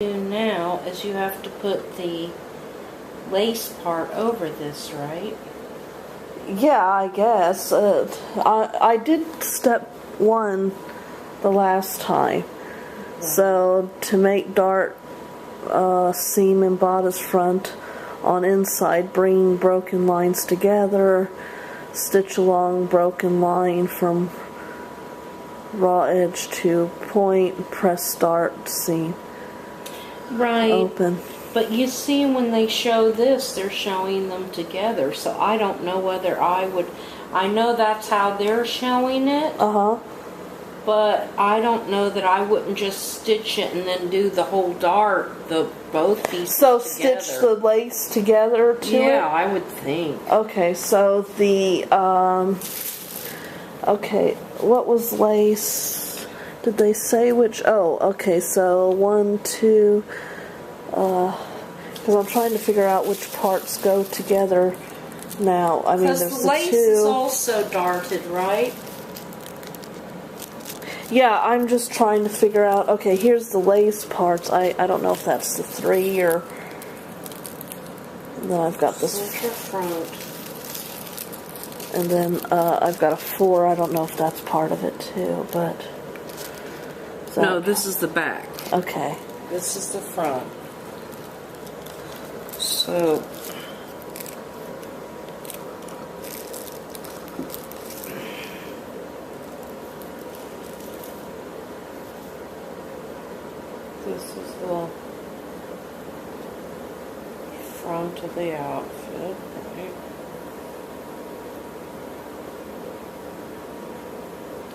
do now is you have to put the lace part over this, right? Yeah, I guess. I did step 1 the last time. Yeah. So to make dart seam in bodice front on inside, bring broken lines together, stitch along broken line from raw edge to point, press dart seam. Right. Open. But you see, when they show this, they're showing them together. So I don't know whether I would. I know that's how they're showing it. But I don't know that I wouldn't just stitch it and then do the whole dart, both pieces so together. Stitch the lace together to it? Yeah, I would think. Okay, so the, okay, what was lace? Did they say which? Oh, okay, so 1, 2, because I'm trying to figure out which parts go together now. I mean, there's the lace the 2. is also darted, right? Yeah, I'm just trying to figure out, okay, here's the lace parts. I don't know if that's the 3 or... And then I've got this... Center front. And then I've got a 4. I don't know if that's part of it too, but... No, this is the back. Okay. This is the front. So... This is the front of the outfit, right?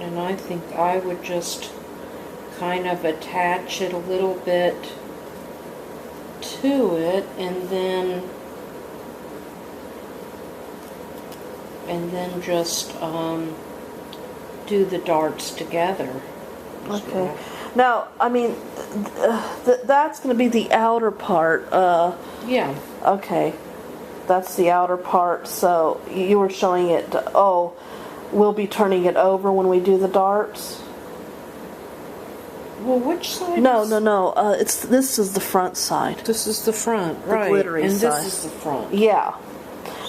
And I think I would just kind of attach it a little bit to it, and then just do the darts together. Okay. Now, I mean, that's going to be the outer part. Yeah. Okay. That's the outer part. So you were showing it. Oh, we'll be turning it over when we do the darts? Well, which side? No. This is the front side. This is the front, the right? Glittery and side. This is the front. Yeah.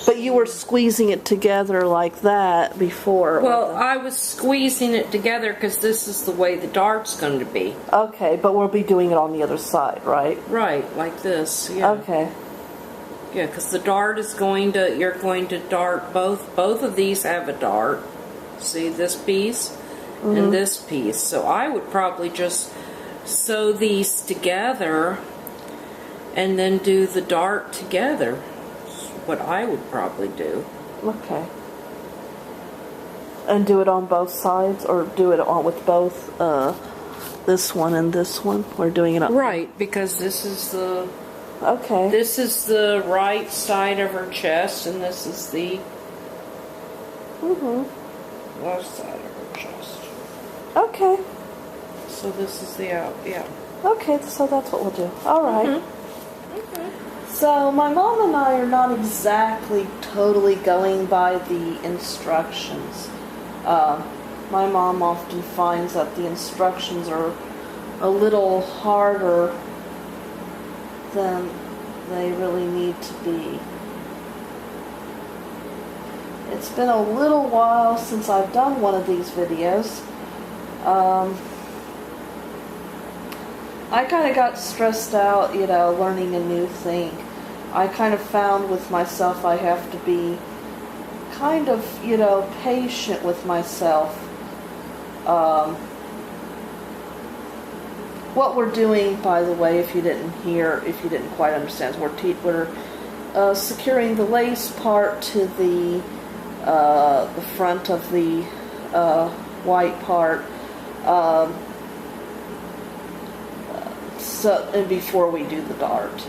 But you were squeezing it together like that before. Well, I was squeezing it together because this is the way the dart's going to be. Okay, but we'll be doing it on the other side, right? Right, like this. Yeah. Okay. Yeah, because the dart is going to. You're going to dart both. Both of these have a dart. See this piece and this piece. So I would probably just sew these together and then do the dart together. What I would probably do. Okay. And do it on both sides, or do it on with both this one and this one? We're doing it on... Right, because this is the... Okay. This is the right side of her chest, and this is the left side of her chest. Okay. So this is the out, yeah. Okay, so that's what we'll do. All right. Okay. So my mom and I are not exactly totally going by the instructions. My mom often finds that the instructions are a little harder than they really need to be. It's been a little while since I've done one of these videos. I kind of got stressed out, learning a new thing. I kind of found with myself I have to be kind of, patient with myself. What we're doing, by the way, if you didn't quite understand, is we're securing the lace part to the front of the white part. And before we do the dart.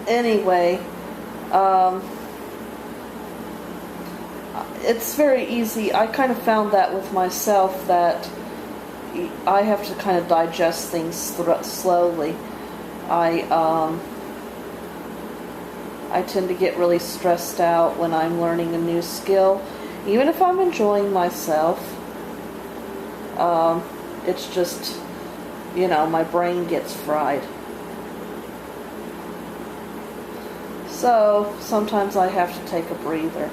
Anyway, it's very easy. I kind of found that with myself, that I have to kind of digest things slowly. I tend to get really stressed out when I'm learning a new skill. Even if I'm enjoying myself, it's just, my brain gets fried. So sometimes I have to take a breather.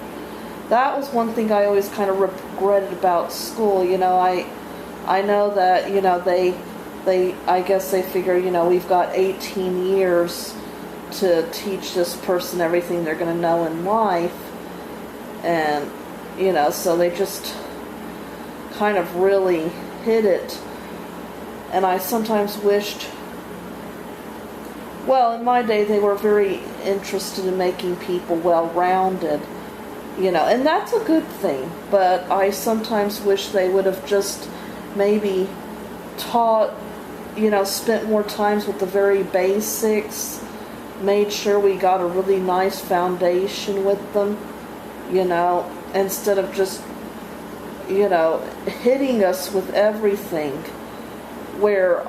That was one thing I always kind of regretted about school. I know that, I guess they figure, we've got 18 years to teach this person everything they're going to know in life. And, so they just kind of really hit it. And I sometimes wished, well, in my day, they were very interested in making people well-rounded, and that's a good thing. But I sometimes wish they would have just maybe taught, spent more times with the very basics, made sure we got a really nice foundation with them, instead of just, hitting us with everything. Where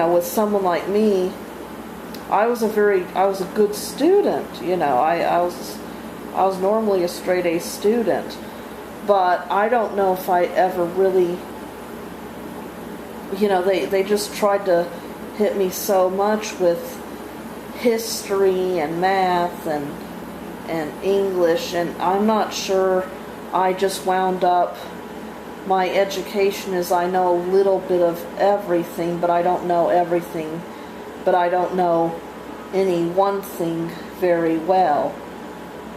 with someone like me, I was a good student, I was normally a straight A student, but I don't know if I ever really, they just tried to hit me so much with history and math and English, and I'm not sure. I just wound up, my education is I know a little bit of everything, but I don't know everything, but I don't know any one thing very well.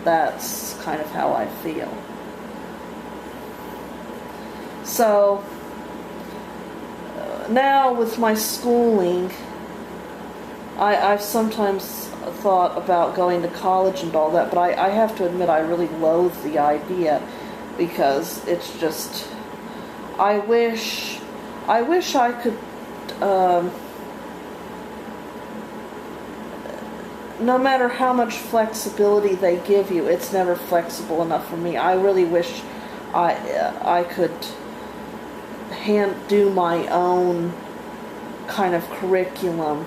That's kind of how I feel. So now with my schooling, I've sometimes thought about going to college and all that, but I have to admit I really loathe the idea, because it's just, I wish I could, no matter how much flexibility they give you, it's never flexible enough for me. I really wish I could do my own kind of curriculum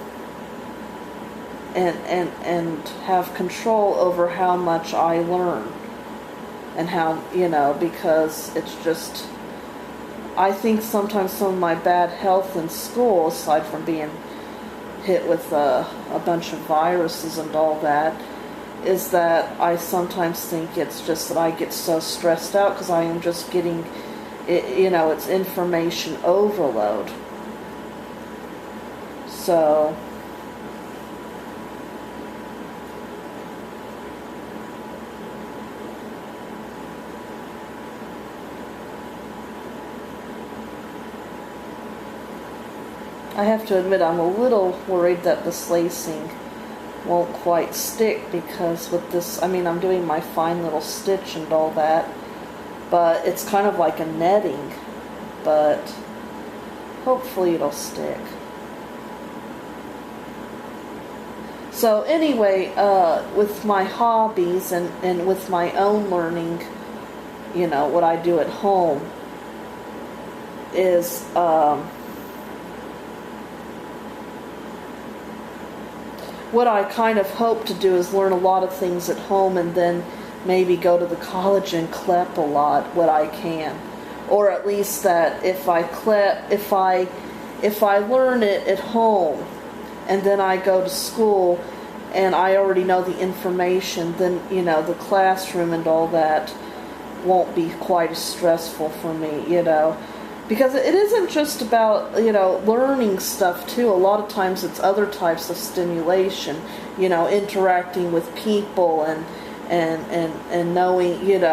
and have control over how much I learn and how, because it's just, I think sometimes some of my bad health in school, aside from being hit with a bunch of viruses and all that, is that I sometimes think it's just that I get so stressed out because I am just getting, it's information overload. So I have to admit I'm a little worried that this lacing won't quite stick, because with this, I'm doing my fine little stitch and all that, but it's kind of like a netting, but hopefully it'll stick. So anyway, with my hobbies and with my own learning, what I do at home is, what I kind of hope to do is learn a lot of things at home and then maybe go to the college and CLEP a lot what I can. Or at least that if I learn it at home and then I go to school and I already know the information, then, the classroom and all that won't be quite as stressful for me, Because it isn't just about, learning stuff too. A lot of times it's other types of stimulation, interacting with people and knowing,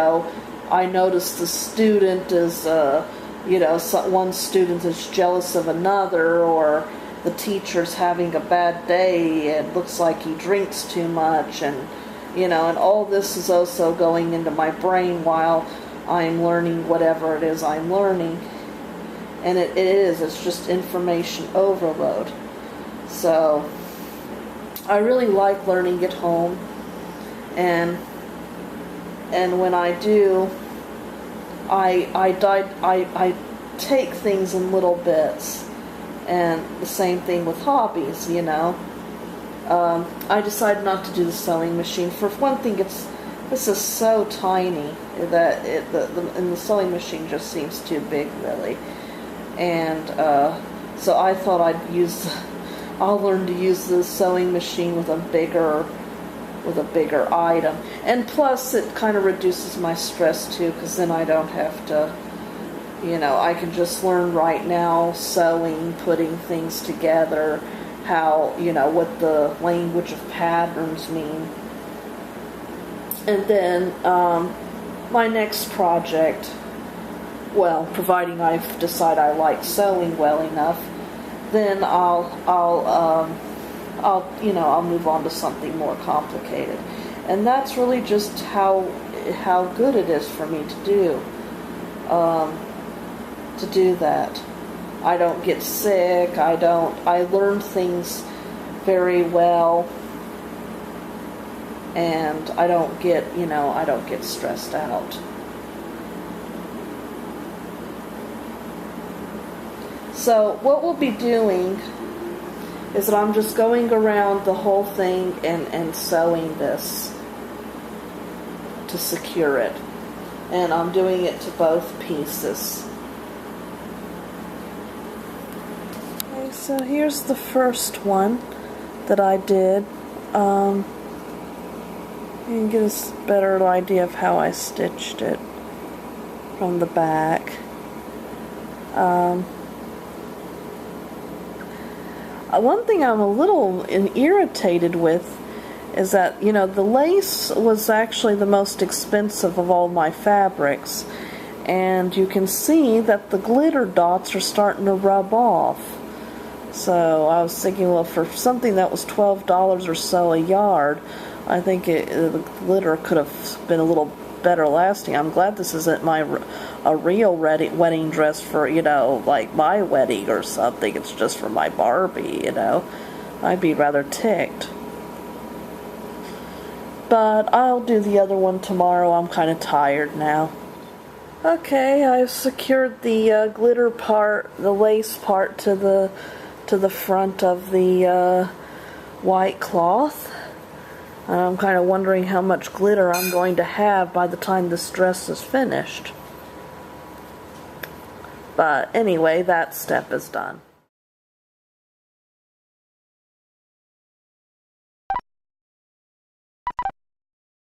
I noticed the student is, one student is jealous of another, or the teacher's having a bad day and looks like he drinks too much, and, and all this is also going into my brain while I'm learning whatever it is I'm learning. And it's just information overload. So I really like learning at home, and when I do, I take things in little bits, and the same thing with hobbies, I decided not to do the sewing machine. For one thing, this is so tiny that and the sewing machine just seems too big, really. And so I thought I'll learn to use the sewing machine with a bigger item. And plus, it kind of reduces my stress too, because then I don't have to, I can just learn right now sewing, putting things together, how, what the language of patterns mean. And then my next project, well, providing I decide I like sewing well enough, then I'll move on to something more complicated. And that's really just how good it is for me to do that. I don't get sick. I learn things very well, and I don't get stressed out. So what we'll be doing is that I'm just going around the whole thing and sewing this to secure it. And I'm doing it to both pieces. Okay, so here's the first one that I did. You can get a better idea of how I stitched it from the back. One thing I'm a little irritated with is that, the lace was actually the most expensive of all my fabrics. And you can see that the glitter dots are starting to rub off. So I was thinking, well, for something that was $12 or so a yard, I think the glitter could have been a little better lasting. I'm glad this isn't a real wedding dress for, like my wedding or something. It's just for my Barbie, I'd be rather ticked. But I'll do the other one tomorrow. I'm kind of tired now. Okay, I've secured the glitter part, the lace part to the front of the white cloth. I'm kind of wondering how much glitter I'm going to have by the time this dress is finished. But anyway, that step is done.